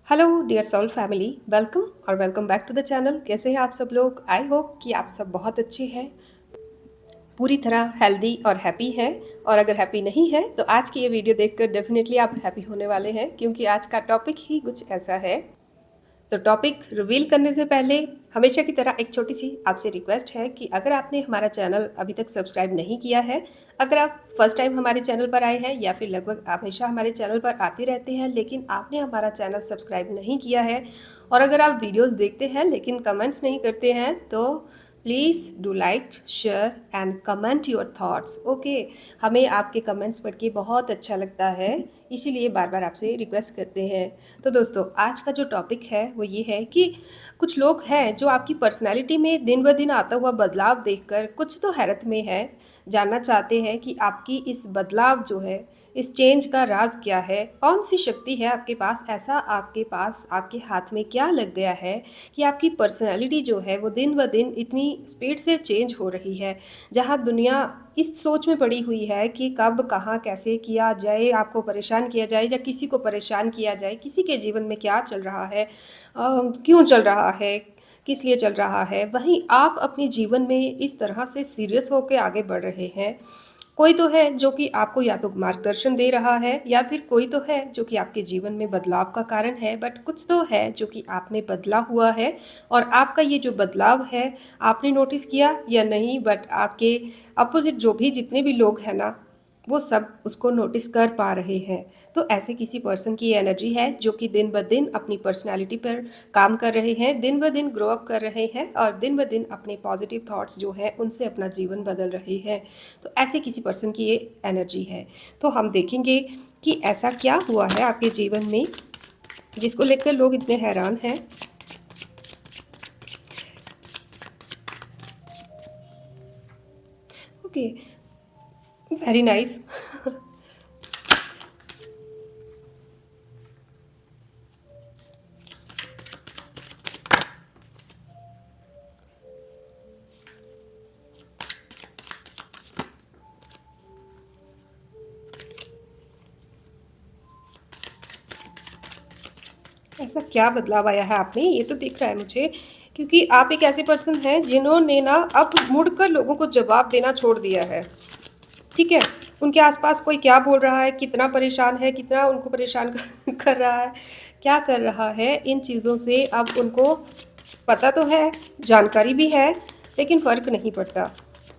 Hello dear soul family, welcome और welcome back to the channel. कैसे हैं आप सब लोग? आई होप कि आप सब बहुत अच्छे हैं, पूरी तरह हेल्दी और हैप्पी हैं। और अगर हैप्पी नहीं है तो आज की ये वीडियो देखकर डेफिनेटली आप हैप्पी होने वाले हैं, क्योंकि आज का टॉपिक ही कुछ ऐसा है। तो टॉपिक रिवील करने से पहले हमेशा की तरह एक छोटी सी आपसे रिक्वेस्ट है कि अगर आपने हमारा चैनल अभी तक सब्सक्राइब नहीं किया है, अगर आप फर्स्ट टाइम हमारे चैनल पर आए हैं या फिर लगभग हमेशा हमारे चैनल पर आते रहते हैं लेकिन आपने हमारा चैनल सब्सक्राइब नहीं किया है, और अगर आप वीडियोस देखते हैं लेकिन कमेंट्स नहीं करते हैं, तो please do like, share and comment your thoughts. Okay, हमें आपके कमेंट्स पढ़ के बहुत अच्छा लगता है, इसीलिए बार बार आपसे रिक्वेस्ट करते हैं। तो दोस्तों, आज का जो टॉपिक है वो ये है कि कुछ लोग हैं जो आपकी पर्सनालिटी में दिन ब दिन आता हुआ बदलाव देखकर कुछ तो हैरत में है, जानना चाहते हैं कि आपकी इस बदलाव जो है, इस चेंज का राज क्या है, कौन सी शक्ति है आपके पास, ऐसा आपके पास आपके हाथ में क्या लग गया है कि आपकी पर्सनालिटी जो है वो दिन ब दिन इतनी स्पीड से चेंज हो रही है। जहाँ दुनिया इस सोच में पड़ी हुई है कि कब कहाँ कैसे किया जाए, आपको परेशान किया जाए या किसी को परेशान किया जाए, किसी के जीवन में क्या चल रहा है, क्यों चल रहा है, किस लिए चल रहा है, वहीं आप अपने जीवन में इस तरह से सीरियस होकर आगे बढ़ रहे हैं। कोई तो है जो कि आपको या तो मार्गदर्शन दे रहा है, या फिर कोई तो है जो कि आपके जीवन में बदलाव का कारण है, बट कुछ तो है जो कि आप में बदला हुआ है। और आपका ये जो बदलाव है, आपने नोटिस किया या नहीं, बट आपके अपोजिट जो भी जितने भी लोग हैं ना, वो सब उसको नोटिस कर पा रहे हैं। तो ऐसे किसी पर्सन की एनर्जी है जो कि दिन ब दिन अपनी पर्सनालिटी पर काम कर रहे हैं, दिन ब दिन ग्रो अप कर रहे हैं, और दिन ब दिन अपने पॉजिटिव थॉट्स जो हैं उनसे अपना जीवन बदल रहे हैं। तो ऐसे किसी पर्सन की ये एनर्जी है। तो हम देखेंगे कि ऐसा क्या हुआ है आपके जीवन में जिसको लेकर लोग इतने हैरान हैं। Okay, very nice. ऐसा क्या बदलाव आया है आप में, ये तो दिख रहा है मुझे, क्योंकि आप एक ऐसे पर्सन हैं जिन्होंने ना अब मुड़कर लोगों को जवाब देना छोड़ दिया है। ठीक है, उनके आसपास कोई क्या बोल रहा है, कितना परेशान है, कितना उनको परेशान कर रहा है, क्या कर रहा है, इन चीज़ों से अब उनको पता तो है, जानकारी भी है, लेकिन फ़र्क नहीं पड़ता।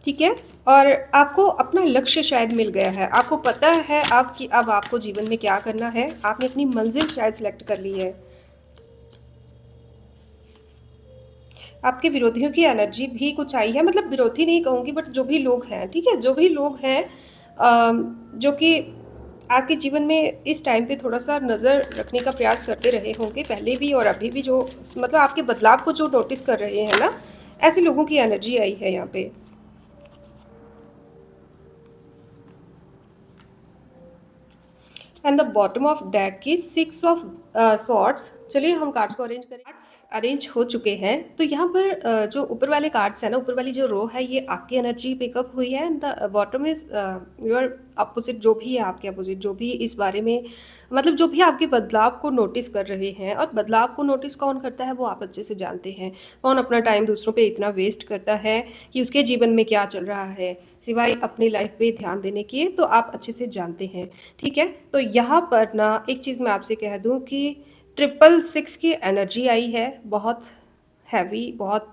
ठीक है, और आपको अपना लक्ष्य शायद मिल गया है, आपको पता है आपकी अब आपको जीवन में क्या करना है, आपने अपनी मंजिल शायद सेलेक्ट कर ली है। आपके विरोधियों की एनर्जी भी कुछ आई है, मतलब विरोधी नहीं कहूँगी, बट जो भी लोग हैं, ठीक है, जो भी लोग हैं जो कि आपके जीवन में इस टाइम पे थोड़ा सा नज़र रखने का प्रयास करते रहे होंगे पहले भी और अभी भी, जो मतलब आपके बदलाव को जो नोटिस कर रहे हैं ना, ऐसे लोगों की एनर्जी आई है यहाँ पे। And the bottom of deck की 6 ऑफ सॉर्ड्स। चलिए हम कार्ड्स को अरेंज करें। कार्ड्स अरेंज हो चुके हैं, तो यहाँ पर जो ऊपर वाले कार्ड्स है ना, ऊपर वाली जो रो है, ये आपकी एनर्जी पिकअप हुई है, and the bottom is your opposite, जो भी है आपके अपोजिट, जो भी इस बारे में मतलब जो भी आपके बदलाव को नोटिस कर रहे हैं। और बदलाव को नोटिस कौन करता है वो आप अच्छे से जानते हैं। कौन अपना टाइम दूसरों पे इतना वेस्ट करता है कि उसके जीवन में क्या चल रहा है, सिवाय अपनी लाइफ पे ध्यान देने के, तो आप अच्छे से जानते हैं। ठीक है, तो यहाँ पर ना एक चीज़ मैं आपसे कह दूँ कि 666 की एनर्जी आई है, बहुत हैवी, बहुत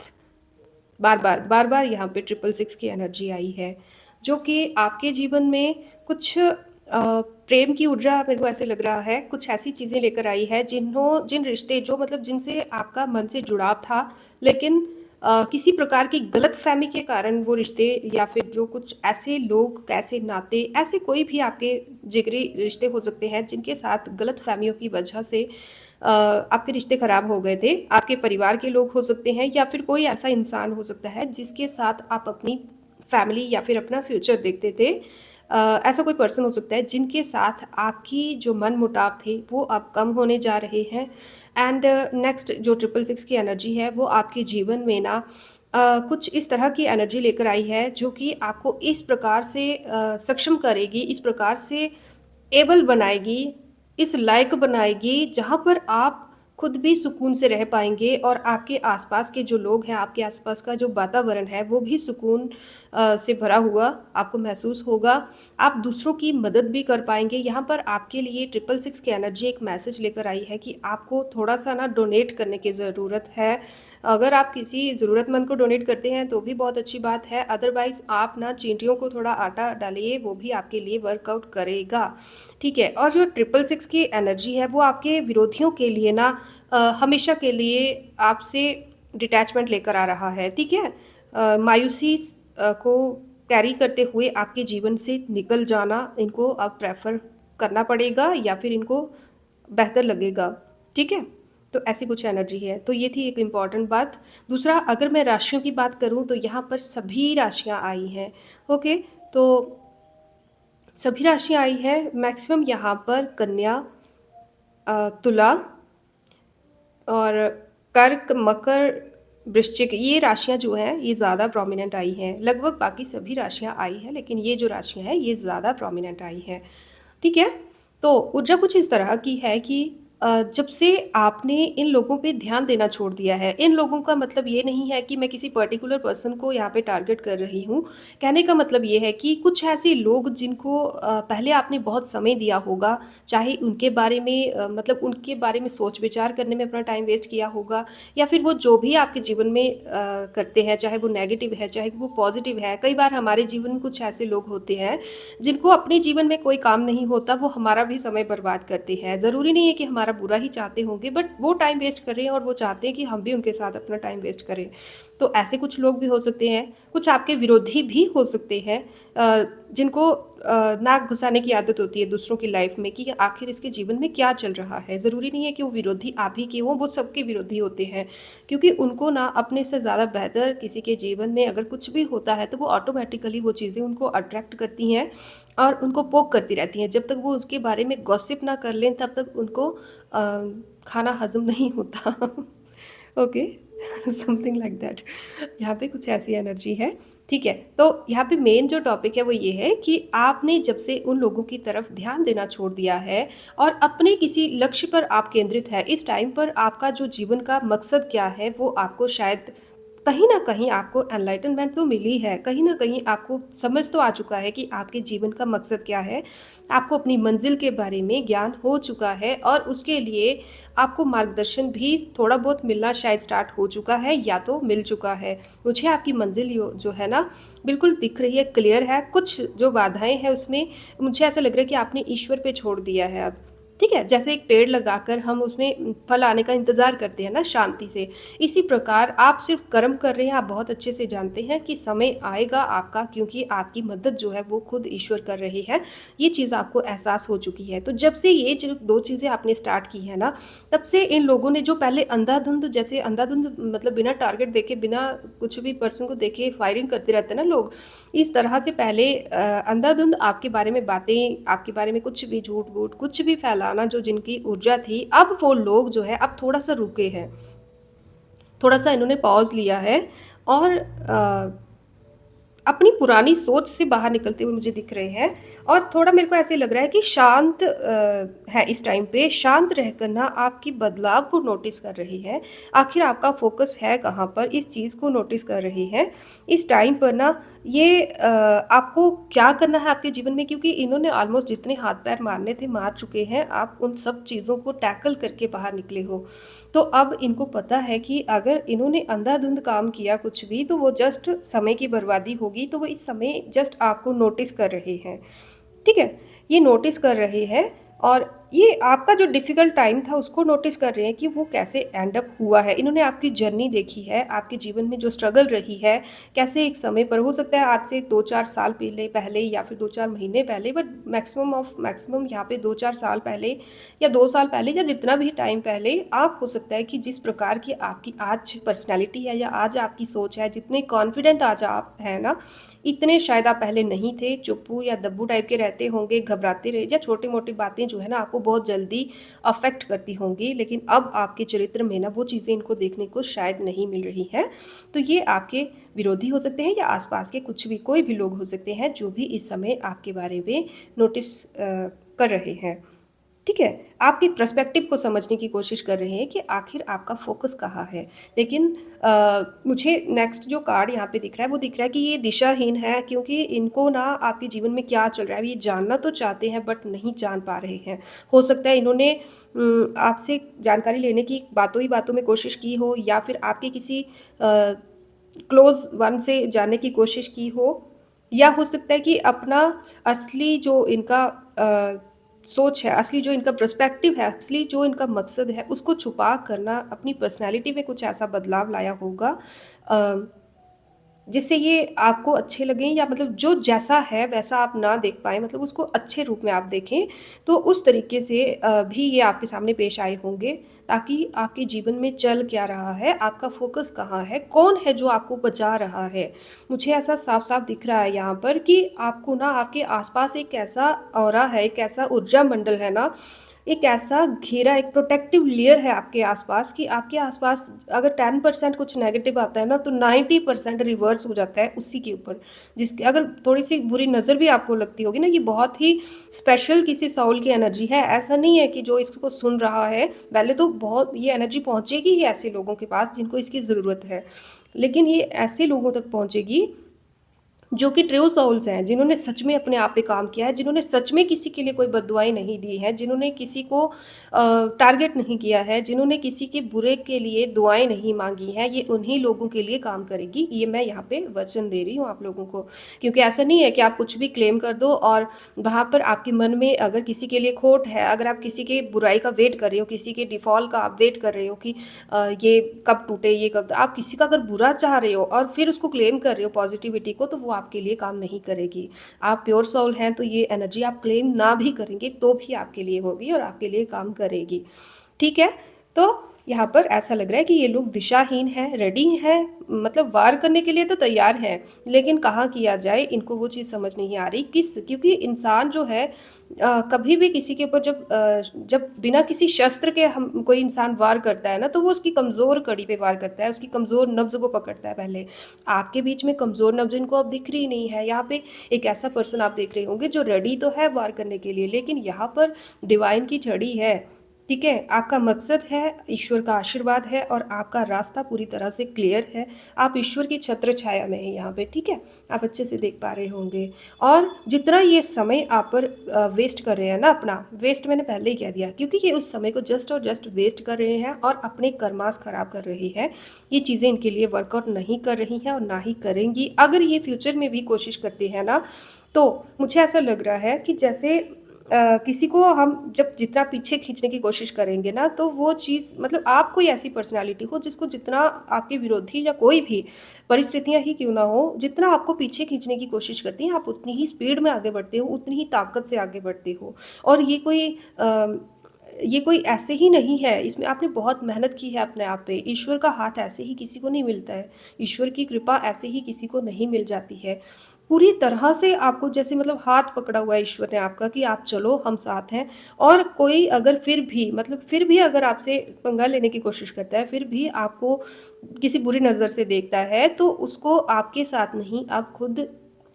बार बार यहाँ पे 666 की एनर्जी आई है, जो कि आपके जीवन में कुछ प्रेम की ऊर्जा, मेरे को ऐसे लग रहा है, कुछ ऐसी चीज़ें लेकर आई है जिन रिश्ते जो मतलब जिनसे आपका मन से जुड़ाव था, लेकिन किसी प्रकार की गलतफहमी के कारण वो रिश्ते, या फिर जो कुछ ऐसे लोग, ऐसे नाते, ऐसे कोई भी आपके जिगरी रिश्ते हो सकते हैं जिनके साथ गलतफहमियों की वजह से आपके रिश्ते खराब हो गए थे। आपके परिवार के लोग हो सकते हैं, या फिर कोई ऐसा इंसान हो सकता है जिसके साथ आप अपनी फैमिली या फिर अपना फ्यूचर देखते थे। ऐसा कोई पर्सन हो सकता है जिनके साथ आपकी जो मन मुटाव थे वो अब कम होने जा रहे हैं। एंड नेक्स्ट जो 666 की एनर्जी है वो आपके जीवन में ना कुछ इस तरह की एनर्जी लेकर आई है, जो कि आपको इस प्रकार से सक्षम करेगी, इस प्रकार से एबल बनाएगी, इस लायक बनाएगी, जहाँ पर आप खुद भी सुकून से रह पाएँगे और आपके आसपास के जो लोग हैं, आपके आसपास का जो वातावरण है, वो भी सुकून से भरा हुआ आपको महसूस होगा। आप दूसरों की मदद भी कर पाएँगे। यहाँ पर आपके लिए 666 की एनर्जी एक मैसेज लेकर आई है कि आपको थोड़ा-सा ना डोनेट करने की ज़रूरत है। अगर आप किसी ज़रूरतमंद को डोनेट करते हैं, तो भी बहुत अच्छी बात है। अदरवाइज़ आप ना चींटियों को थोड़ा आटा डालिए, वो भी आपके लिए वर्कआउट करेगा। ठीक है? और जो 666 की एनर्जी है, वो आपके विरोधियों के लिए ना हमेशा के लिए आपसे डिटैचमेंट लेकर आ रहा है, ठीक है? मायूसी को कैरी करते हुए आपके जीवन से निकल जाना इनको अब प्रेफ़र करना पड़ेगा या फिर इनको बेहतर लगेगा, ठीक है? तो ऐसी कुछ एनर्जी है। तो ये थी एक इम्पॉर्टेंट बात। दूसरा अगर मैं राशियों की बात करूँ तो यहाँ पर सभी राशियाँ आई हैं, ओके? तो सभी राशियाँ आई हैं, मैक्सिमम यहाँ पर कन्या, तुला और कर्क, मकर, वृश्चिक ये राशियाँ जो हैं ये ज़्यादा प्रोमिनेंट आई हैं। लगभग बाकी सभी राशियाँ आई हैं लेकिन ये जो राशियाँ हैं ये ज़्यादा प्रोमिनेंट आई हैं। ठीक है? तो ऊर्जा कुछ इस तरह की है कि जब से आपने इन लोगों पे ध्यान देना छोड़ दिया है, इन लोगों का मतलब ये नहीं है कि मैं किसी पर्टिकुलर पर्सन को यहाँ पे टारगेट कर रही हूँ। कहने का मतलब ये है कि कुछ ऐसे लोग जिनको पहले आपने बहुत समय दिया होगा, चाहे उनके बारे में मतलब उनके बारे में सोच-विचार करने में अपना टाइम वेस्ट किया होगा या फिर वो जो भी आपके जीवन में करते हैं, चाहे वो नेगेटिव है, चाहे वो पॉज़िटिव है। कई बार हमारे जीवन में कुछ ऐसे लोग होते हैं जिनको अपने जीवन में कोई काम नहीं होता, वो हमारा भी समय बर्बाद करते हैं। ज़रूरी नहीं है कि हमारा बुरा ही चाहते होंगे, बट वो टाइम वेस्ट कर रहे हैं और वो चाहते हैं कि हम भी उनके साथ अपना टाइम वेस्ट करें। तो ऐसे कुछ लोग भी हो सकते हैं, कुछ आपके विरोधी भी हो सकते हैं जिनको नाक घुसाने की आदत होती है दूसरों की लाइफ में कि आखिर इसके जीवन में क्या चल रहा है। ज़रूरी नहीं है कि वो विरोधी आप ही के हों, वो सबके विरोधी होते हैं क्योंकि उनको ना अपने से ज़्यादा बेहतर किसी के जीवन में अगर कुछ भी होता है तो वो ऑटोमेटिकली वो चीज़ें उनको अट्रैक्ट करती हैं और उनको पोक करती रहती हैं। जब तक वो उसके बारे में गॉसिप ना कर लें तब तक उनको खाना हज़म नहीं होता। ओके। Something like that. यहाँ पे कुछ ऐसी एनर्जी है, ठीक है? तो यहाँ पे मेन जो टॉपिक है वो ये है कि आपने जब से उन लोगों की तरफ ध्यान देना छोड़ दिया है और अपने किसी लक्ष्य पर आप केंद्रित है, इस टाइम पर आपका जो जीवन का मकसद क्या है वो आपको शायद कहीं न कहीं आपको एनलाइटनमेंट तो मिली है, कहीं न कहीं आपको समझ तो आ चुका है कि आपके जीवन का मकसद क्या है। आपको अपनी मंज़िल के बारे में ज्ञान हो चुका है और उसके लिए आपको मार्गदर्शन भी थोड़ा बहुत मिलना शायद स्टार्ट हो चुका है या तो मिल चुका है। मुझे आपकी मंज़िल जो है ना बिल्कुल दिख रही है, क्लियर है। कुछ जो बाधाएँ हैं उसमें मुझे ऐसा लग रहा है कि आपने ईश्वर पे छोड़ दिया है अब। ठीक है? जैसे एक पेड़ लगाकर हम उसमें फल आने का इंतज़ार करते हैं ना शांति से, इसी प्रकार आप सिर्फ़ कर्म कर रहे हैं, आप बहुत अच्छे से जानते हैं कि समय आएगा आपका क्योंकि आपकी मदद जो है वो खुद ईश्वर कर रहे हैं। ये चीज़ आपको एहसास हो चुकी है। तो जब से ये जो 2 चीज़ें आपने स्टार्ट की है ना, तब से इन लोगों ने जो पहले अंधाधुंध जैसे अंधाधुंध मतलब बिना टारगेट देखे, बिना कुछ भी पर्सन को देखे फायरिंग करते रहते हैं ना लोग, इस तरह से पहले अंधाधुंध आपके बारे में बातें, आपके बारे में कुछ भी झूठ-वूठ कुछ भी फैलाना जो जिनकी ऊर्जा थी, अब वो लोग जो है अब थोड़ा-सा रुके हैं। थोड़ा-सा इन्होंने पॉज़ लिया है और अपनी पुरानी सोच से बाहर निकलते हुए मुझे दिख रहे हैं और थोड़ा मेरे को ऐसे लग रहा है कि शांत है इस टाइम पे, शांत रहकर ना आपकी बदलाव को नोटिस कर रही है। आखिर आपका फ़ोकस है कहाँ पर, इस चीज़ को नोटिस कर रही है। इस टाइम पर ना ये आपको क्या करना है आपके जीवन में क्योंकि इन्होंने ऑलमोस्ट जितने हाथ-पैर मारने थे, मार चुके हैं। आप उन सब चीज़ों को टैकल करके बाहर निकले हो। तो अब इनको पता है कि अगर इन्होंने अंधाधुंध काम किया कुछ भी तो वो जस्ट समय की बर्बादी होगी, तो वो इस समय जस्ट आपको नोटिस कर रहे हैं, ठीक है? ये नोटिस कर रहे हैं और ये आपका जो डिफ़िकल्ट टाइम था उसको नोटिस कर रहे हैं कि वो कैसे एंड अप हुआ है। इन्होंने आपकी जर्नी देखी है, आपके जीवन में जो स्ट्रगल रही है, कैसे एक समय पर हो सकता है आज से 2-4 साल पहले या फिर 2-4 महीने पहले बट मैक्सिमम ऑफ मैक्सिमम यहाँ पे 2-4 साल पहले या 2 साल पहले या जितना भी टाइम पहले आप हो सकता है कि जिस प्रकार की आपकी आज पर्सनैलिटी है या आज आपकी सोच है, जितने कॉन्फिडेंट आज आप हैं ना, इतने शायद आप पहले नहीं थे, चुप्पू या दब्बू टाइप के रहते होंगे, घबराते रहे या छोटी-मोटी बातें जो है ना आपको बहुत जल्दी अफ़ेक्ट करती होंगी, लेकिन अब आपके चरित्र में ना वो चीज़ें इनको देखने को शायद नहीं मिल रही हैं। तो ये आपके विरोधी हो सकते हैं या आस-पास के कुछ भी कोई भी लोग हो सकते हैं, जो भी इस समय आपके बारे में नोटिस कर रहे हैं। ठीक है? आपके पर्सपेक्टिव को समझने की कोशिश कर रहे हैं कि आखिर आपका फ़ोकस कहाँ है। लेकिन मुझे नेक्स्ट जो कार्ड यहाँ पे दिख रहा है, वो दिख रहा है कि ये दिशाहीन है, क्योंकि इनको ना आपके जीवन में क्या चल रहा है, ये जानना तो चाहते हैं बट नहीं जान पा रहे हैं। हो सकता है इन्होंने आपसे जानकारी लेने की बातों ही बातों में कोशिश की हो, या फिर आपके किसी क्लोज़ वन से जानने की कोशिश की हो, या हो सकता है कि अपना असली जो इनका सोच है, असली जो इनका पर्सपेक्टिव है, असली जो इनका मकसद है, उसको छुपा कर ना अपनी पर्सनैलिटी में कुछ ऐसा बदलाव लाया होगा अ जिससे ये आपको अच्छे लगें, या मतलब जो जैसा है वैसा आप ना देख पाएँ, मतलब उसको अच्छे रूप में आप देखें। तो उस तरीके से भी ये आपके सामने पेश आए होंगे, ताकि आपके जीवन में चल क्या रहा है, आपका फ़ोकस कहाँ है, कौन है जो आपको बचा रहा है। मुझे ऐसा साफ-साफ दिख रहा है यहाँ पर कि आपको ना आपके आस-पास एक ऐसा ऑरा है, एक ऐसा ऊर्जा मंडल है ना, एक ऐसा घेरा, एक प्रोटेक्टिव लेयर है आपके आसपास, कि आपके आसपास अगर 10% कुछ नेगेटिव आता है ना, तो 90% रिवर्स हो जाता है उसी के ऊपर। जिसकी अगर थोड़ी-सी बुरी नज़र भी आपको लगती होगी ना, ये बहुत ही स्पेशल किसी सोल की एनर्जी है। ऐसा नहीं है कि जो इसको सुन रहा है, पहले तो बहुत ये एनर्जी पहुँचेगी ही ऐसे लोगों के पास जिनको इसकी ज़रूरत है। लेकिन ये ऐसे लोगों तक पहुँचेगी जो कि ट्रू सोल्स हैं, जिन्होंने सच में अपने आप पे काम किया है, जिन्होंने सच में किसी के लिए कोई बददुआएँ नहीं दी हैं, जिन्होंने किसी को टारगेट नहीं किया है, जिन्होंने किसी के बुरे के लिए दुआएँ नहीं माँगी हैं, ये उन्हीं लोगों के लिए काम करेगी। ये मैं यहाँ पे वचन दे रही हूँ आप लोगों को। क्योंकि ऐसा नहीं है कि आप कुछ भी क्लेम कर दो और वहाँ पर आपके मन में अगर किसी के लिए खोट है, अगर आप किसी के बुराई का वेट कर रहे हो, किसी के डिफ़ॉल्ट का आप वेट कर रहे हो कि ये कब टूटे, ये कब, आप किसी का अगर बुरा चाह रहे हो और फिर उसको क्लेम कर रहे हो पॉजिटिविटी को, तो वो आपके लिए काम नहीं करेगी। आप प्योर सोल हैं, तो ये एनर्जी आप क्लेम ना भी करेंगे तो भी आपके लिए होगी और आपके लिए काम करेगी। ठीक है? तो यहाँ पर ऐसा लग रहा है कि ये लोग दिशाहीन हैं, रेडी हैं, मतलब वार करने के लिए तो तैयार हैं, लेकिन कहाँ किया जाए इनको वो चीज़ समझ नहीं आ रही। किस, क्योंकि इंसान जो है कभी भी किसी के ऊपर जब बिना किसी शस्त्र के हम कोई इंसान वार करता है ना, तो वो उसकी कमज़ोर कड़ी पे वार करता है, उसकी कमज़ोर नब्ज़ को पकड़ता है पहले। आपके बीच में कमज़ोर नब्ज़ इनको अब दिख रही नहीं है। यहाँ पे एक ऐसा पर्सन आप देख रहे होंगे जो रेडी तो है वार करने के लिए, लेकिन यहाँ पर डिवाइन की छड़ी है। ठीक है? आपका मकसद है, ईश्वर का आशीर्वाद है और आपका रास्ता पूरी तरह से क्लियर है। आप ईश्वर की छत्र छाया में हैं यहाँ पे, ठीक है? आप अच्छे से देख पा रहे होंगे। और जितना ये समय आप पर वेस्ट कर रहे हैं ना अपना, वेस्ट मैंने पहले ही कह दिया, क्योंकि ये उस समय को जस्ट और जस्ट वेस्ट कर रहे हैं और अपने कर्मास खराब कर रहे हैं। ये चीज़ें इनके लिए वर्कआउट नहीं कर रही हैं और ना ही करेंगी। अगर ये फ्यूचर में भी कोशिश करते हैं ना, तो मुझे ऐसा लग रहा है कि जैसे किसी को हम जब जितना पीछे खींचने की कोशिश करेंगे ना, तो वो चीज़, मतलब आप कोई ऐसी पर्सनैलिटी हो जिसको जितना आपके विरोधी या कोई भी परिस्थितियाँ ही क्यों ना हो, जितना आपको पीछे खींचने की कोशिश करती हैं, आप उतनी ही स्पीड में आगे बढ़ते हो, उतनी ही ताकत से आगे बढ़ते हो। और ये कोई ऐसे ही नहीं है, इसमें आपने बहुत मेहनत की है अपने आप पे। ईश्वर का हाथ ऐसे ही किसी को नहीं मिलता है। ईश्वर की कृपा ऐसे ही किसी को नहीं मिल जाती है। पूरी तरह से आपको जैसे, मतलब हाथ पकड़ा हुआ है ईश्वर ने आपका कि आप चलो, हम साथ हैं। और कोई अगर फिर भी अगर आपसे पंगा लेने की कोशिश करता है, फिर भी आपको किसी बुरी नज़र से देखता है, तो उसको आपके साथ नहीं, आप खुद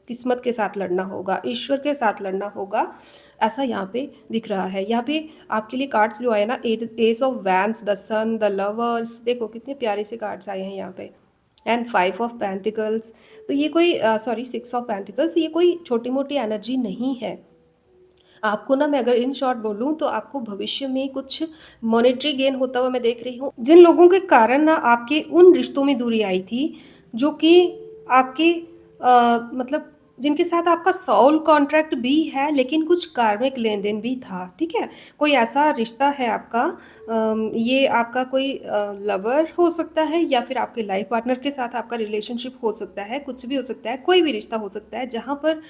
किस्मत के साथ लड़ना होगा, ईश्वर के साथ लड़ना होगा। ऐसा यहाँ पे दिख रहा है। यहाँ पे आपके लिए कार्ड्स जो आए ना, ace of wands, the sun, the lovers, देखो कितने प्यारे से कार्ड्स आए हैं यहाँ पे। And 5 of pentacles. तो ये कोई सॉरी 6 ऑफ पेंटिकल्स, ये कोई छोटी-मोटी एनर्जी नहीं है। आपको ना, मैं अगर इन शॉर्ट बोलूँ, तो आपको भविष्य में कुछ मॉनेटरी गेन होता हुआ मैं देख रही हूँ। जिन लोगों के कारण ना आपके उन रिश्तों में दूरी आई थी, जो कि आपके मतलब जिनके साथ आपका सोल कॉन्ट्रैक्ट भी है, लेकिन कुछ कार्मिक लेन-देन भी था, ठीक है? कोई ऐसा रिश्ता है आपका, ये आपका कोई लवर हो सकता है, या फिर आपके लाइफ पार्टनर के साथ आपका रिलेशनशिप हो सकता है, कुछ भी हो सकता है, कोई भी रिश्ता हो सकता है, जहाँ पर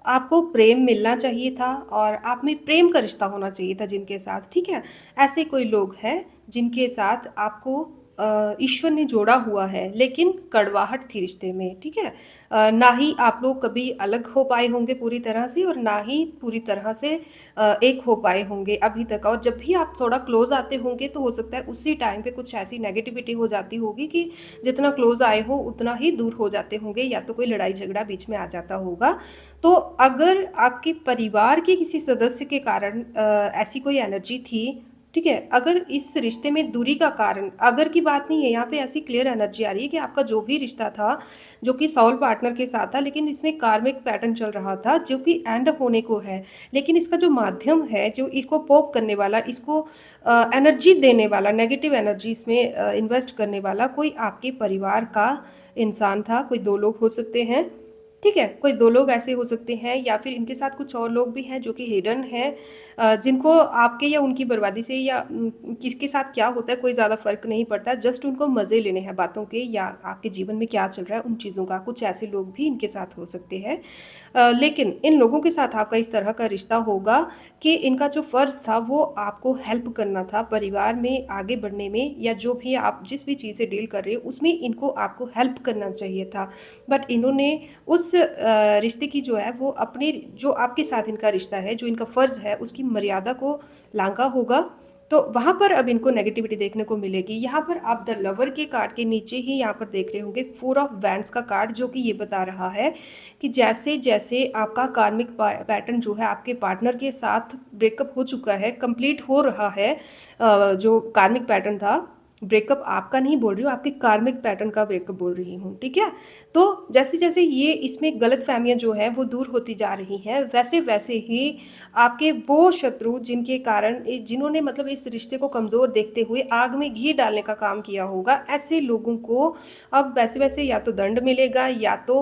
आपको प्रेम मिलना चाहिए था और आप में प्रेम का रिश्ता होना चाहिए था जिनके साथ, ठीक है? ऐसे कोई लोग हैं जिनके साथ आपको ईश्वर ने जोड़ा हुआ है, लेकिन कड़वाहट थी रिश्ते में, ठीक है? ना ही आप लोग कभी अलग हो पाए होंगे पूरी तरह से और ना ही पूरी तरह से एक हो पाए होंगे अभी तक। और जब भी आप थोड़ा क्लोज़ आते होंगे तो हो सकता है उसी टाइम पे कुछ ऐसी नेगेटिविटी हो जाती होगी कि जितना क्लोज़ आए हो उतना ही दूर हो जाते होंगे, या तो कोई लड़ाई झगड़ा बीच में आ जाता होगा। तो अगर आपके परिवार के किसी सदस्य के कारण ऐसी कोई एनर्जी थी, ठीक है? अगर इस रिश्ते में दूरी का कारण, अगर की बात नहीं है, यहाँ पे ऐसी क्लियर एनर्जी आ रही है कि आपका जो भी रिश्ता था, जो कि सोल पार्टनर के साथ था, लेकिन इसमें कार्मिक पैटर्न चल रहा था जो कि एंड होने को है। लेकिन इसका जो माध्यम है, जो इसको पोक करने वाला, इसको एनर्जी देने वाला, नेगेटिव एनर्जी इसमें इन्वेस्ट करने वाला कोई आपके परिवार का इंसान था। कोई 2 लोग हो सकते हैं, ठीक है? कोई 2 लोग ऐसे हो सकते हैं, या फिर इनके साथ कुछ और लोग भी हैं जो कि हिडन हैं, जिनको आपके या उनकी बर्बादी से या किसके साथ क्या होता है कोई ज़्यादा फ़र्क नहीं पड़ता, जस्ट उनको मज़े लेने हैं बातों के, या आपके जीवन में क्या चल रहा है उन चीज़ों का। कुछ ऐसे लोग भी इनके साथ हो सकते हैं। लेकिन इन लोगों के साथ आपका इस तरह का रिश्ता होगा कि इनका जो फ़र्ज़ था वो आपको हेल्प करना था परिवार में आगे बढ़ने में, या जो भी आप जिस भी चीज़ से डील कर रहे हो उसमें इनको आपको हेल्प करना चाहिए था। बट इन्होंने उस रिश्ते की जो है वो अपने, जो आपके साथ इनका रिश्ता है, जो इनका फ़र्ज़ है, उसकी मर्यादा को लांघा होगा। तो वहाँ पर अब इनको नेगेटिविटी देखने को मिलेगी। यहाँ पर आप द लवर के कार्ड के नीचे ही यहाँ पर देख रहे होंगे 4 ऑफ वैंड्स का कार्ड, जो कि ये बता रहा है कि जैसे-जैसे आपका कार्मिक पैटर्न जो है आपके पार्टनर के साथ ब्रेकअप हो चुका है, कंप्लीट हो रहा है, जो कार्मिक पैटर्न था, ब्रेकअप आपका नहीं बोल रही हूँ, आपके कार्मिक पैटर्न का ब्रेकअप बोल रही हूँ, ठीक है? तो जैसे-जैसे ये इसमें गलतफ़हमियाँ जो हैं वो दूर होती जा रही हैं, वैसे-वैसे ही आपके वो शत्रु जिनके कारण जिन्होंने मतलब इस रिश्ते को कमज़ोर देखते हुए आग में घी डालने का काम किया होगा, ऐसे लोगों को अब वैसे-वैसे या तो दंड मिलेगा, या तो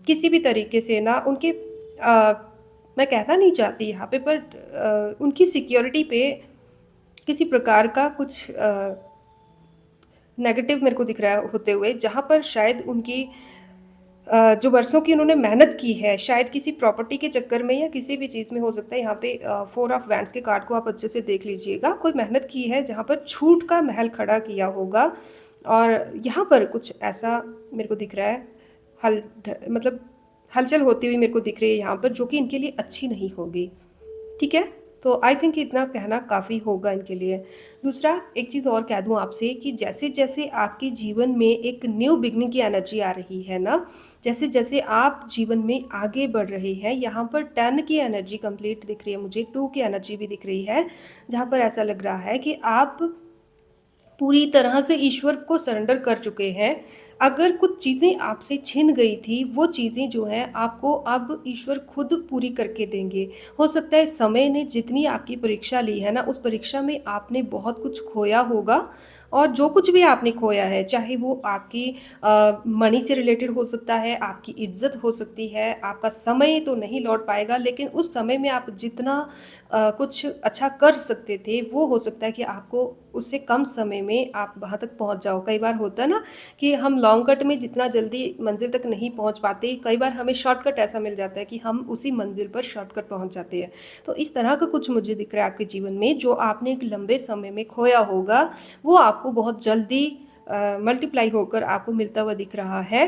किसी भी तरीके से ना उनके मैं कहना नहीं चाहती यहाँ पे, पर उनकी सिक्योरिटी पे किसी प्रकार का कुछ नेगेटिव मेरे को दिख रहा है होते हुए, जहाँ पर शायद उनकी जो बरसों की उन्होंने मेहनत की है, शायद किसी प्रॉपर्टी के चक्कर में या किसी भी चीज़ में हो सकता है। यहाँ पे 4 ऑफ वैंड्स के कार्ड को आप अच्छे से देख लीजिएगा। कोई मेहनत की है जहाँ पर छूट का महल खड़ा किया होगा, और यहाँ पर कुछ ऐसा मेरे को दिख रहा है, मतलब हलचल होती हुई मेरे को दिख रही है यहाँ पर, जो कि इनके लिए अच्छी नहीं होगी, ठीक है? तो आई थिंक इतना कहना काफ़ी होगा इनके लिए। दूसरा एक चीज़ और कह दूँ आपसे कि जैसे-जैसे आपके जीवन में एक न्यू बिगिनिंग की एनर्जी आ रही है ना, जैसे-जैसे आप जीवन में आगे बढ़ रहे हैं, यहाँ पर 10 की एनर्जी कंप्लीट दिख रही है मुझे, 2 की एनर्जी भी दिख रही है, जहाँ पर ऐसा लग रहा है कि आप पूरी तरह से ईश्वर को सरेंडर कर चुके हैं। अगर कुछ चीज़ें आपसे छिन गई थी, वो चीज़ें जो हैं आपको अब ईश्वर खुद पूरी करके देंगे। हो सकता है समय ने जितनी आपकी परीक्षा ली है ना, उस परीक्षा में आपने बहुत कुछ खोया होगा, और जो कुछ भी आपने खोया है, चाहे वो आपकी मनी से रिलेटेड हो सकता है, आपकी इज़्ज़त हो सकती है, आपका समय तो नहीं लौट पाएगा, लेकिन उस समय में आप जितना कुछ अच्छा कर सकते थे, वो हो सकता है कि आपको उससे कम समय में आप वहाँ तक पहुँच जाओ। कई बार होता है ना कि हम लॉन्ग कट में जितना जल्दी मंज़िल तक नहीं पहुँच पाते, कई बार हमें शॉर्टकट ऐसा मिल जाता है कि हम उसी मंज़िल पर शॉर्टकट पहुँच जाते हैं। तो इस तरह का कुछ मुझे दिख रहा है आपके जीवन में, जो आपने एक लंबे समय में खोया होगा, वो आपको बहुत जल्दी मल्टीप्लाई होकर आपको मिलता हुआ दिख रहा है।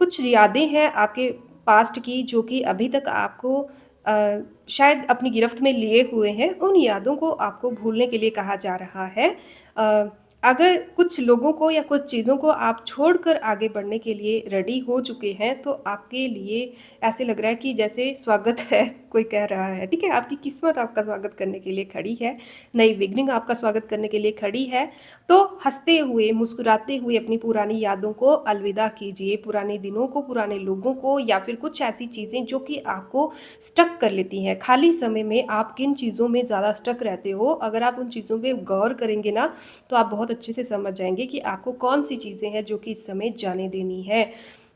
कुछ यादें हैं आपके पास्ट की जो कि अभी तक आपको शायद अपनी गिरफ्त में लिए हुए हैं, उन यादों को आपको भूलने के लिए कहा जा रहा है। अ, अगर कुछ लोगों को या कुछ चीज़ों को आप छोड़कर आगे बढ़ने के लिए रेडी हो चुके हैं, तो आपके लिए ऐसे लग रहा है कि जैसे स्वागत है, कोई कह रहा है, ठीक है? आपकी किस्मत आपका स्वागत करने के लिए खड़ी है, नई बिगनिंग आपका स्वागत करने के लिए खड़ी है। तो हँसते हुए, मुस्कुराते हुए अपनी पुरानी यादों को अलविदा कीजिए, पुराने दिनों को, पुराने लोगों को, या फिर कुछ ऐसी चीज़ें जो कि आपको स्टक कर लेती हैं। खाली समय में आप किन चीज़ों में ज़्यादा स्टक रहते हो, अगर आप उन चीज़ों पे गौर करेंगे ना, तो आप बहुत अच्छे से समझ जाएँगे कि आपको कौन-सी चीज़ें हैं जो कि इस समय जाने देनी है।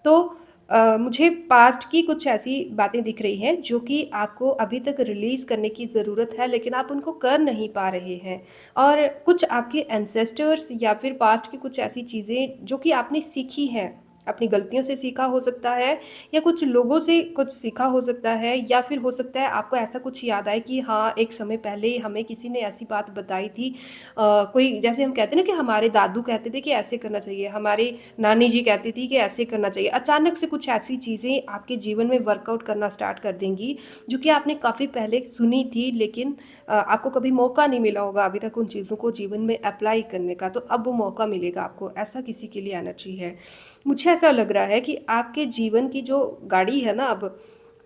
तो मुझे पास्ट की कुछ ऐसी बातें दिख रही हैं जो कि आपको अभी तक रिलीज़ करने की ज़रूरत है, लेकिन आप उनको कर नहीं पा रहे हैं। और कुछ आपके एंसेस्टर्स या फिर पास्ट की कुछ ऐसी चीज़ें जो कि आपने सीखी हैं, अपनी गलतियों से सीखा हो सकता है, या कुछ लोगों से कुछ सीखा हो सकता है, या फिर हो सकता है आपको ऐसा कुछ याद आए कि हाँ, एक समय पहले हमें किसी ने ऐसी बात बताई थी। कोई, जैसे हम कहते हैं ना कि हमारे दादू कहते थे कि ऐसे करना चाहिए, हमारी नानी जी कहती थी कि ऐसे करना चाहिए। अचानक से कुछ ऐसी चीज़ें आपके जीवन में वर्कआउट करना स्टार्ट कर देंगी, जो कि आपने काफ़ी पहले सुनी थी, लेकिन आपको कभी मौका नहीं मिला होगा अभी तक उन चीज़ों को जीवन में अप्लाई करने का, तो अब वो मौका मिलेगा आपको। ऐसा किसी के लिए एनर्जी है। मुझे ऐसा लग रहा है कि आपके जीवन की जो गाड़ी है ना, अब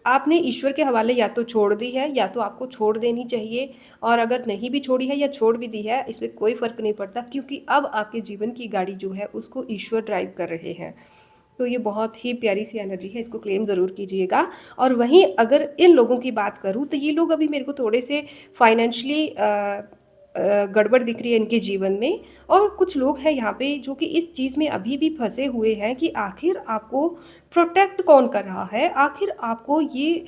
आपने ईश्वर के हवाले या तो छोड़ दी है, या तो आपको छोड़ देनी चाहिए। और अगर नहीं भी छोड़ी है या छोड़ भी दी है, इसमें कोई फ़र्क नहीं पड़ता, क्योंकि अब आपके जीवन की गाड़ी जो है उसको ईश्वर ड्राइव कर रहे हैं। तो ये बहुत ही प्यारी सी एनर्जी है, इसको क्लेम ज़रूर कीजिएगा। और वहीं अगर इन लोगों की बात करूँ, तो ये लोग अभी मेरे को थोड़े से फाइनेंशियली गड़बड़ दिख रही है इनके जीवन में। और कुछ लोग हैं यहाँ पे जो कि इस चीज़ में अभी भी फंसे हुए हैं कि आखिर आपको प्रोटेक्ट कौन कर रहा है, आखिर आपको ये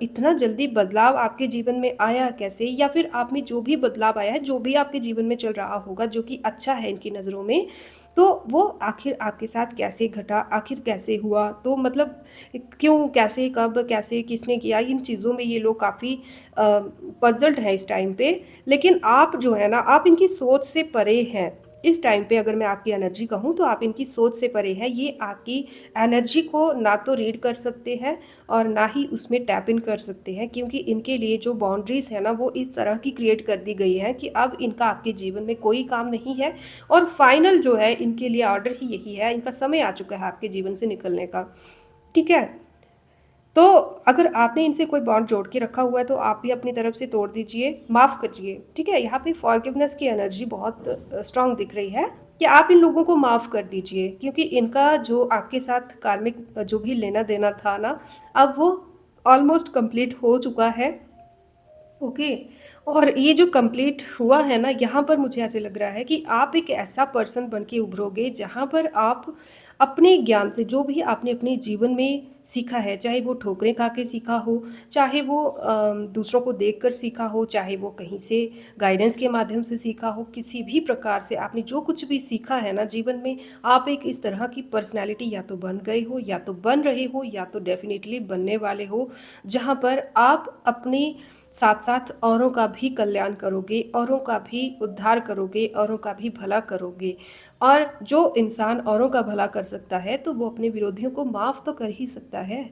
इतना जल्दी बदलाव आपके जीवन में आया कैसे, या फिर आप में जो भी बदलाव आया है, जो भी आपके जीवन में चल रहा होगा जो कि अच्छा है इनकी नज़रों में, तो वो आखिर आपके साथ कैसे घटा, आखिर कैसे हुआ, तो मतलब क्यों, कैसे, कब, कैसे, किसने किया, इन चीज़ों में ये लोग काफ़ी पज़ल्ड हैं इस टाइम पे। लेकिन आप जो है ना, आप इनकी सोच से परे हैं इस टाइम पे। अगर मैं आपकी एनर्जी कहूँ तो आप इनकी सोच से परे हैं। ये आपकी एनर्जी को ना तो रीड कर सकते हैं और ना ही उसमें टैप इन कर सकते हैं, क्योंकि इनके लिए जो बाउंड्रीज़ है ना, वो इस तरह की क्रिएट कर दी गई है कि अब इनका आपके जीवन में कोई काम नहीं है। और फाइनल जो है इनके लिए ऑर्डर ही यही है, इनका समय आ चुका है आपके जीवन से निकलने का। ठीक है। तो अगर आपने इनसे कोई बॉन्ड जोड़ के रखा हुआ है, तो आप भी अपनी तरफ से तोड़ दीजिए, माफ़ करिए। ठीक है, यहाँ पे फॉरगिवनेस की एनर्जी बहुत स्ट्रांग दिख रही है कि आप इन लोगों को माफ़ कर दीजिए, क्योंकि इनका जो आपके साथ कार्मिक जो भी लेना देना था ना, अब वो ऑलमोस्ट कंप्लीट हो चुका है। ओके। और ये जो कंप्लीट हुआ है ना, यहाँ पर मुझे ऐसे लग रहा है कि आप एक ऐसा पर्सन बन के उभरोगे जहाँ पर आप अपने ज्ञान से, जो भी आपने अपने जीवन में सीखा है, चाहे वो ठोकरें खा के सीखा हो, चाहे वो दूसरों को देखकर सीखा हो, चाहे वो कहीं से गाइडेंस के माध्यम से सीखा हो, किसी भी प्रकार से आपने जो कुछ भी सीखा है ना जीवन में, आप एक इस तरह की पर्सनैलिटी या तो बन गए हो, या तो बन रहे हो, या तो डेफिनेटली बनने वाले हो, जहाँ पर आप अपने साथ साथ औरों का भी कल्याण करोगे, औरों का भी उद्धार करोगे, औरों का भी भला करोगे। और जो इंसान औरों का भला कर सकता है, तो वो अपने विरोधियों को माफ़ तो कर ही सकता है।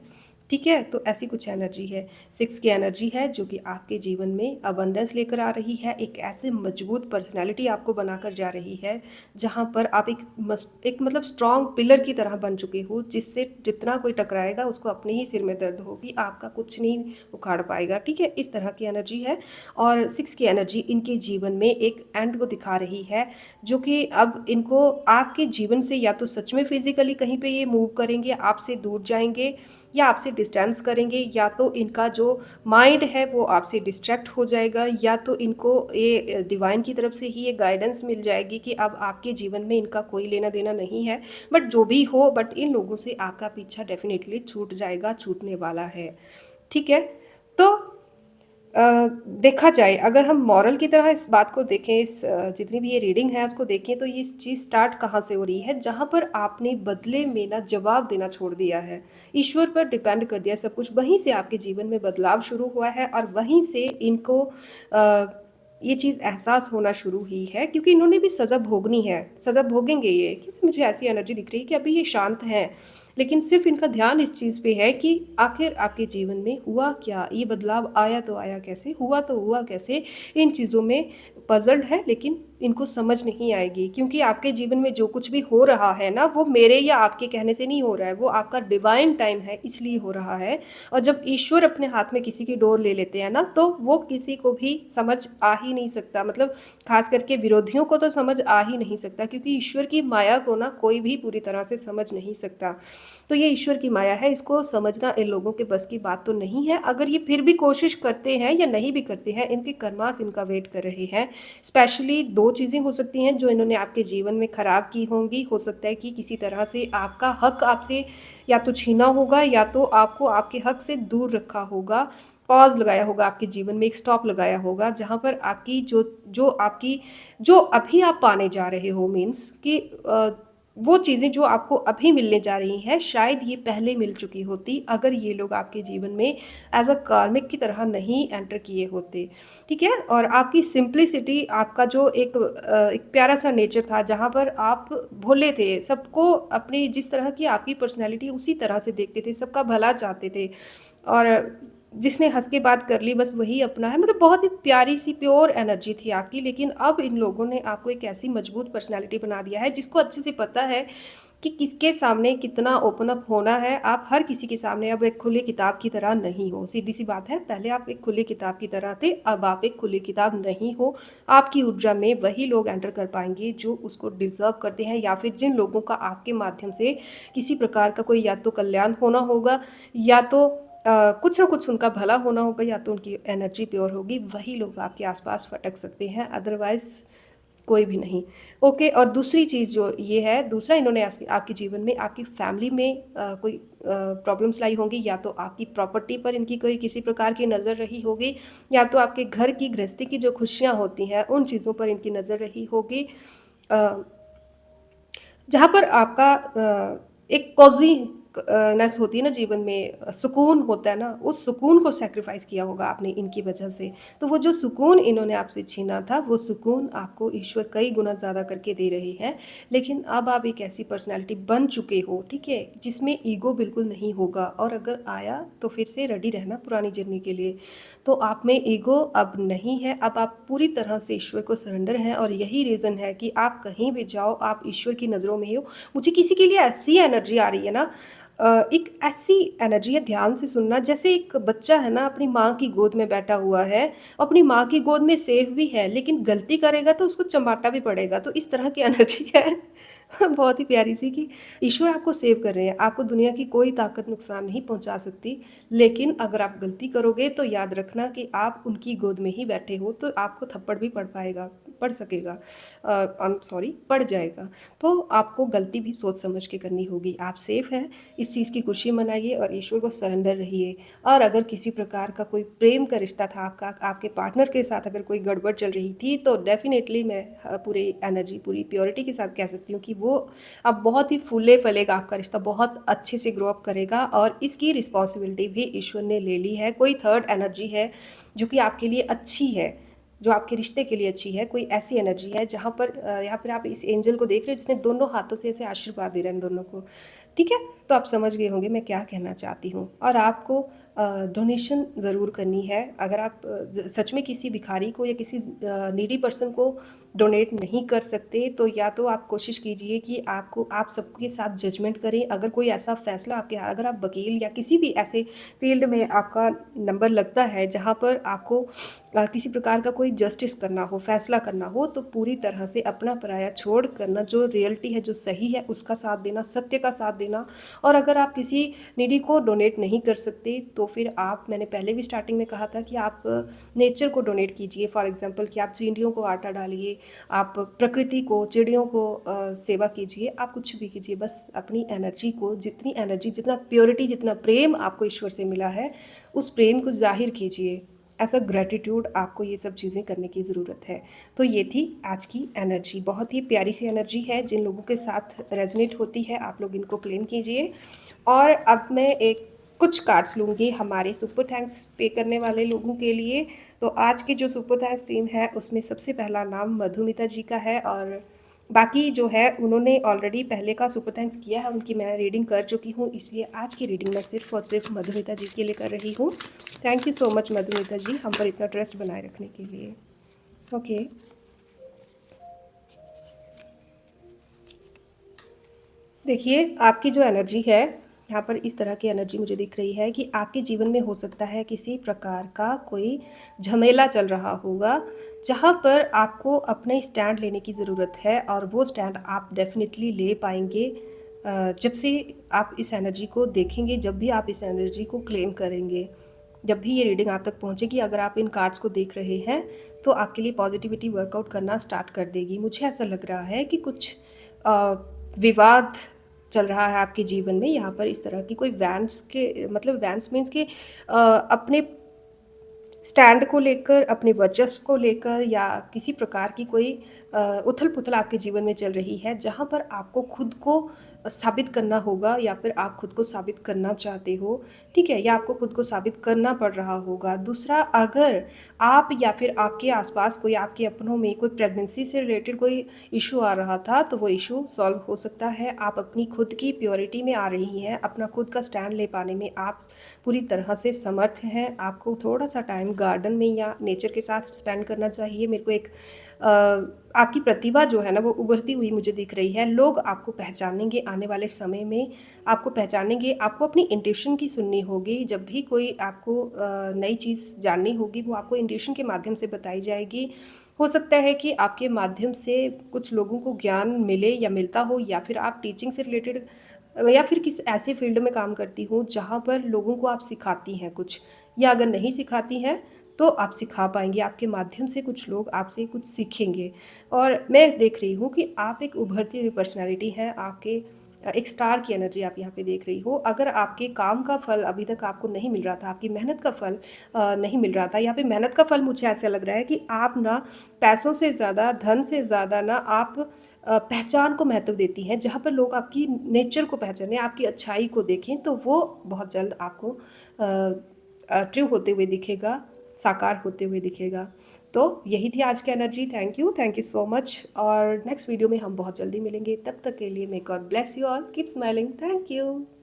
ठीक है, तो ऐसी कुछ एनर्जी है। 6 की एनर्जी है जो कि आपके जीवन में अबंडेंस लेकर आ रही है, एक ऐसे मजबूत पर्सनैलिटी आपको बनाकर जा रही है, जहाँ पर आप एक मतलब स्ट्रॉन्ग पिलर की तरह बन चुके हो, जिससे जितना कोई टकराएगा उसको अपने ही सिर में दर्द होगी, आपका कुछ नहीं उखाड़ पाएगा। ठीक है, इस तरह की एनर्जी है। और 6 की एनर्जी इनके जीवन में एक एंड को दिखा रही है, जो कि अब इनको आपके जीवन से या तो सच में फिजिकली कहीं पे ये मूव करेंगे, आपसे दूर जाएंगे, या आपसे डिस्टेंस करेंगे, या तो इनका जो माइंड है वो आपसे डिस्ट्रैक्ट हो जाएगा, या तो इनको ये डिवाइन की तरफ से ही ये गाइडेंस मिल जाएगी कि अब आपके जीवन में इनका कोई लेना देना नहीं है। बट जो भी हो, बट इन लोगों से आपका पीछा डेफिनेटली छूट जाएगा, छूटने वाला है। ठीक है। तो देखा जाए, अगर हम मॉरल की तरह इस बात को देखें, इस जितनी भी ये रीडिंग है उसको देखें, तो ये चीज़ स्टार्ट कहाँ से हो रही है, जहाँ पर आपने बदले में ना जवाब देना छोड़ दिया है, ईश्वर पर डिपेंड कर दिया सब कुछ, वहीं से आपके जीवन में बदलाव शुरू हुआ है। और वहीं से इनको ये चीज़ एहसास होना शुरू हुई है, क्योंकि इन्होंने भी सज़ा भोगनी है, सज़ा भोगेंगे ये, क्योंकि मुझे ऐसी एनर्जी दिख रही है कि अभी ये शांत हैं, लेकिन सिर्फ इनका ध्यान इस चीज़ पे है कि आखिर आपके जीवन में हुआ क्या, ये बदलाव आया तो आया कैसे, हुआ तो हुआ कैसे। इन चीज़ों में पजल्ड है, लेकिन इनको समझ नहीं आएगी, क्योंकि आपके जीवन में जो कुछ भी हो रहा है ना, वो मेरे या आपके कहने से नहीं हो रहा है, वो आपका डिवाइन टाइम है, इसलिए हो रहा है। और जब ईश्वर अपने हाथ में किसी की डोर ले लेते हैं ना, तो वो किसी को भी समझ आ ही नहीं सकता, मतलब खास करके विरोधियों को तो समझ आ ही नहीं सकता, क्योंकि ईश्वर की माया को ना कोई भी पूरी तरह से समझ नहीं सकता। तो ये ईश्वर की माया है, इसको समझना इन लोगों के बस की बात तो नहीं है। अगर ये फिर भी कोशिश करते हैं या नहीं भी करते हैं, इनके कर्मास इनका वेट कर रहे हैं। स्पेशली 2 चीज़ें हो सकती हैं जो इन्होंने आपके जीवन में ख़राब की होंगी। हो सकता है कि किसी तरह से आपका हक आपसे या तो छीना होगा, या तो आपको आपके हक से दूर रखा होगा, पॉज लगाया होगा आपके जीवन में, एक स्टॉप लगाया होगा, जहाँ पर आपकी जो जो आपकी जो अभी आप पाने जा रहे हो, मीन्स कि वो चीज़ें जो आपको अभी मिलने जा रही हैं, शायद ये पहले मिल चुकी होती अगर ये लोग आपके जीवन में एज़ अ कार्मिक की तरह नहीं एंटर किए होते, ठीक है? और आपकी सिंप्लिसिटी, आपका जो एक प्यारा-सा नेचर था, जहाँ पर आप भोले थे, सबको अपनी जिस तरह की आपकी पर्सनैलिटी उसी तरह से देखते थे, सबका भला चाहते थे और जिसने हँस के बात कर ली बस वही अपना है, मतलब बहुत ही प्यारी-सी प्योर एनर्जी थी आपकी। लेकिन अब इन लोगों ने आपको एक ऐसी मजबूत पर्सनैलिटी बना दिया है, जिसको अच्छे से पता है कि किसके सामने कितना ओपन अप होना है। आप हर किसी के सामने अब एक खुली किताब की तरह नहीं हो, सीधी-सी बात है। पहले आप एक खुली किताब की तरह थे, अब आप एक खुली किताब नहीं हो। आपकी ऊर्जा में वही लोग एंटर कर पाएँगे जो उसको डिज़र्व करते हैं, या फिर जिन लोगों का आपके माध्यम से किसी प्रकार का कोई या तो कल्याण होना होगा, या तो कुछ ना कुछ उनका भला होना होगा, या तो उनकी एनर्जी प्योर होगी, वही लोग आपके आस-पास भटक सकते हैं, अदरवाइज़ कोई भी नहीं। ओके, और दूसरी चीज़ जो ये है, दूसरा इन्होंने आपके जीवन में आपकी फैमिली में कोई प्रॉब्लम्स लाई होंगी, या तो आपकी प्रॉपर्टी पर इनकी कोई किसी प्रकार की नज़र रही होगी, या तो आपके घर की गृहस्थी की जो खुशियाँ होती हैं उन चीज़ों पर इनकी नज़र रही होगी। अ, जहाँ पर आपका एक कॉज़ी नेस होती है ना जीवन में, सुकून होता है ना, उस सुकून को सैक्रिफ़ाइस किया होगा आपने इनकी वजह से। तो वो जो सुकून इन्होंने आपसे छीना था, वो सुकून आपको ईश्वर कई गुना ज़्यादा करके दे रहे हैं। लेकिन अब आप एक ऐसी पर्सनैलिटी बन चुके हो, ठीक है? जिसमें ईगो बिल्कुल नहीं होगा, और अगर आया तो फिर से रेडी रहना पुरानी जर्नी के लिए। तो आप में ईगो अब नहीं है, अब आप पूरी तरह से ईश्वर को सरेंडर हैं, और यही रीज़न है कि आप कहीं भी जाओ, आप ईश्वर की नज़रों में ही हो। मुझे किसी के लिए ऐसी एनर्जी आ रही है ना, एक ऐसी एनर्जी है, ध्यान से सुनना, जैसे एक बच्चा है ना अपनी माँ की गोद में बैठा हुआ है, अपनी माँ की गोद में सेफ भी है, लेकिन गलती करेगा तो उसको चमाटा भी पड़ेगा, तो इस तरह की एनर्जी है। बहुत ही प्यारी सी कि ईश्वर आपको सेव कर रहे हैं, आपको दुनिया की कोई ताकत नुकसान नहीं पहुंचा सकती। लेकिन अगर आप गलती करोगे तो याद रखना कि आप उनकी गोद में ही बैठे हो, तो आपको थप्पड़ भी पड़ पाएगा, पड़ सकेगा, आई एम सॉरी, पड़ जाएगा। तो आपको गलती भी सोच समझ के करनी होगी। आप सेफ हैं, इस चीज़ की खुशी मनाइए और ईश्वर को सरेंडर रहिए। और अगर किसी प्रकार का कोई प्रेम का रिश्ता था आपका, आपके पार्टनर के साथ अगर कोई गड़बड़ चल रही थी, तो डेफ़िनेटली मैं पूरी एनर्जी, पूरी प्योरिटी के साथ कह सकती हूँ कि वो अब बहुत ही फूले-फलेगा, आपका रिश्ता बहुत अच्छे से ग्रो अप करेगा, और इसकी रिस्पॉन्सिबिलिटी भी ईश्वर ने ले ली है। कोई थर्ड एनर्जी है जो कि आपके लिए अच्छी है, जो आपके रिश्ते के लिए अच्छी है, कोई ऐसी एनर्जी है जहाँ पर यहाँ पर आप इस एंजल को देख रहे हो जिसने दोनों हाथों से ऐसे आशीर्वाद दे रहे हैं दोनों को, ठीक है? तो आप समझ गए होंगे मैं क्या कहना चाहती हूँ। और आपको डोनेशन ज़रूर करनी है। अगर आप सच में किसी भिखारी को या किसी नीडी पर्सन को डोनेट नहीं कर सकते, तो या तो आप कोशिश कीजिए कि आप सबके साथ जजमेंट करें। अगर कोई ऐसा फैसला अगर आप वकील या किसी भी ऐसे फील्ड में आपका नंबर लगता है जहाँ पर आपको किसी प्रकार का कोई जस्टिस करना हो, फैसला करना हो, तो पूरी तरह से अपना पराया छोड़ करना, जो रियलिटी है, जो सही है, उसका साथ देना, सत्य का साथ देना। और अगर आप किसी नीडी को डोनेट नहीं कर सकते, तो फिर आप, मैंने पहले भी स्टार्टिंग में कहा था कि आप नेचर को डोनेट कीजिए। फॉर एग्जांपल कि आप चींटियों को आटा डालिए, आप प्रकृति को, चिड़ियों को सेवा कीजिए, आप कुछ भी कीजिए, बस अपनी एनर्जी को, जितनी एनर्जी, जितना प्योरिटी, जितना प्रेम आपको ईश्वर से मिला है, उस प्रेम को जाहिर कीजिए। ऐसा ग्रैटिट्यूड, आपको ये सब चीज़ें करने की ज़रूरत है। तो ये थी आज की एनर्जी, बहुत ही प्यारी सी एनर्जी है, जिन लोगों के साथ रेजोनेट होती है आप लोग इनको क्लेम कीजिए। और अब मैं एक कुछ कार्ड्स लूँगी हमारे सुपर थैंक्स पे करने वाले लोगों के लिए। तो आज की जो सुपर थैंक्स टीम है उसमें सबसे पहला नाम मधुमिता जी का है, और बाकी जो है उन्होंने ऑलरेडी पहले का सुपर थैंक्स किया है, उनकी मैं रीडिंग कर चुकी हूँ, इसलिए आज की रीडिंग मैं सिर्फ और सिर्फ मधुमिता जी के लिए कर रही हूँ। Thank you so much Madhumita ji, हम पर इतना ट्रस्ट बनाए रखने के लिए। ओके, देखिए आपकी जो एनर्जी है, यहाँ पर इस तरह की एनर्जी मुझे दिख रही है कि आपके जीवन में हो सकता है किसी प्रकार का कोई झमेला चल रहा होगा, जहाँ पर आपको अपने स्टैंड लेने की ज़रूरत है, और वो स्टैंड आप डेफिनेटली ले पाएंगे जब से आप इस एनर्जी को देखेंगे, जब भी आप इस एनर्जी को क्लेम करेंगे, जब भी ये रीडिंग आप तक पहुँचेगी। अगर आप इन कार्ड्स को देख रहे हैं तो आपके लिए पॉजिटिविटी वर्कआउट करना स्टार्ट कर देगी। मुझे ऐसा लग रहा है कि कुछ अ, विवाद चल रहा है आपके जीवन में। यहाँ पर इस तरह की कोई वैंस के, मतलब वैंस मीन्स के अपने स्टैंड को लेकर, अपने वर्चस्व को लेकर या किसी प्रकार की कोई उथल-पुथल आपके जीवन में चल रही है, जहाँ पर आपको खुद को साबित करना होगा या फिर आप खुद को साबित करना चाहते हो, ठीक है? या आपको खुद को साबित करना पड़ रहा होगा। दूसरा, अगर आप या फिर आपके आस-पास कोई आपके अपनों में कोई प्रेगनेंसी से रिलेटेड कोई इश्यू आ रहा था, तो वो इश्यू सॉल्व हो सकता है। आप अपनी खुद की प्योरिटी में आ रही हैं, अपना खुद का स्टैंड ले पाने में आप पूरी तरह से समर्थ हैं। आपको थोड़ा-सा टाइम गार्डन में या नेचर के साथ स्पेंड करना चाहिए। मेरे को एक अ, आपकी प्रतिभा जो है ना वो उभरती हुई मुझे दिख रही है। लोग आपको पहचानेंगे आने वाले समय में, आपको पहचानेंगे। आपको अपनी इंट्यूशन की सुननी होगी। जब भी कोई आपको नई चीज़ जाननी होगी, वो आपको इंट्यूशन के माध्यम से बताई जाएगी। हो सकता है कि आपके माध्यम से कुछ लोगों को ज्ञान मिले या मिलता हो, या फिर आप टीचिंग से रिलेटेड या फिर किसी ऐसे फील्ड में काम करती हूँ जहाँ पर लोगों को आप सिखाती हैं कुछ, या अगर नहीं सिखाती हैं तो आप सिखा पाएँगी, आपके माध्यम से कुछ लोग आपसे कुछ सीखेंगे। और मैं देख रही हूँ कि आप एक उभरती हुई पर्सनैलिटी हैं, आपके एक स्टार की एनर्जी आप यहाँ पे देख रही हो। अगर आपके काम का फल अभी तक आपको नहीं मिल रहा था, आपकी मेहनत का फल नहीं मिल रहा था, या फिर मेहनत का फल मुझे ऐसा लग रहा है कि आप ना पैसों से ज़्यादा, धन से ज़्यादा ना आप पहचान को महत्व देती हैं। जहाँ पर लोग आपकी नेचर को पहचानें, आपकी अच्छाई को देखें, तो वो बहुत जल्द आपको ट्रू होते हुए दिखेगा, साकार होते हुए दिखेगा। तो यही थी आज की energy. Thank you so much, और नेक्स्ट वीडियो में हम बहुत जल्दी मिलेंगे। तब तक के लिए may God bless you all, keep smiling, thank you.